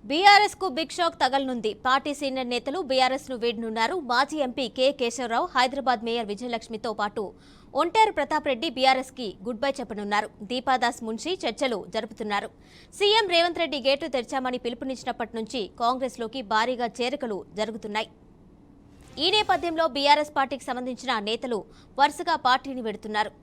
BRS కు big shock తగలనుంది. Party senior నేతలు బీఆర్ఎస్ ను వీడనున్నారు. మాజీ MP K Keshava Rao, Hyderabad mayor విజయలక్ష్మితో పాటు ఒంటేరు ప్రతాప్ రెడ్డి బీఆర్ఎస్ కి గుడ్ బై చెప్పనున్నారు. దీపాదాస్ మున్షి చర్చలు జరుపుతున్నారు. సీఎం రేవంత్ రెడ్డి గేటు తెరిచామని పిలుపునిచ్చినప్పటి నుంచి కాంగ్రెస్ లోకి భారీగా చేరికలు జరుగుతున్నాయి. ఈ నేపథ్యంలో బీఆర్ఎస్ పార్టీకి సంబంధించిన నేతలు వరుసగా పార్టీని వెడుతున్నారు.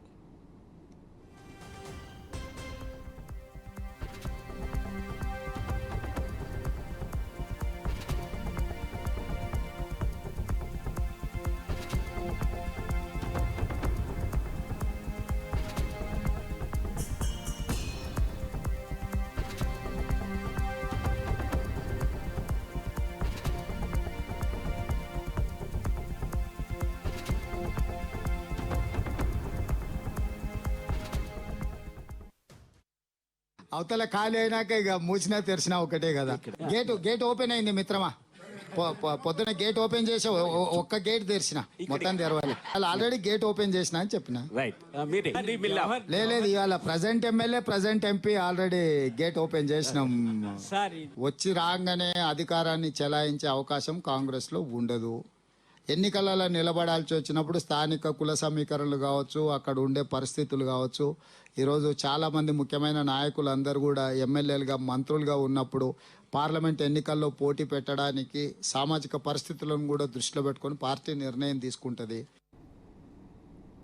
అవతల ఖాళీ అయినాక ఇక మూసినా తెరిచినా ఒకటే కదా. గేట్ ఓపెన్ అయింది మిత్రమా. పొద్దున గేట్ ఓపెన్ చేసి ఒక్క గేట్ తెరిచిన, మొత్తం తెరవాలి. వాళ్ళు ఆల్రెడీ గేట్ ఓపెన్ చేసిన అని చెప్పిన. లేదు, ఇవాళ present MLA present MP already gate open చేసినాం. వచ్చి రాగానే అధికారాన్ని చెలాయించే అవకాశం కాంగ్రెస్ లో ఉండదు. ఎన్నికలలో నిలబడాల్సి వచ్చినప్పుడు స్థానిక కుల సమీకరణలు కావచ్చు, అక్కడ ఉండే పరిస్థితులు కావచ్చు. ఈరోజు చాలామంది ముఖ్యమైన నాయకులు అందరూ కూడా ఎమ్మెల్యేలుగా మంత్రులుగా ఉన్నప్పుడు పార్లమెంట్ ఎన్నికల్లో పోటీ పెట్టడానికి సామాజిక పరిస్థితులను కూడా దృష్టిలో పెట్టుకొని పార్టీ నిర్ణయం తీసుకుంటుంది.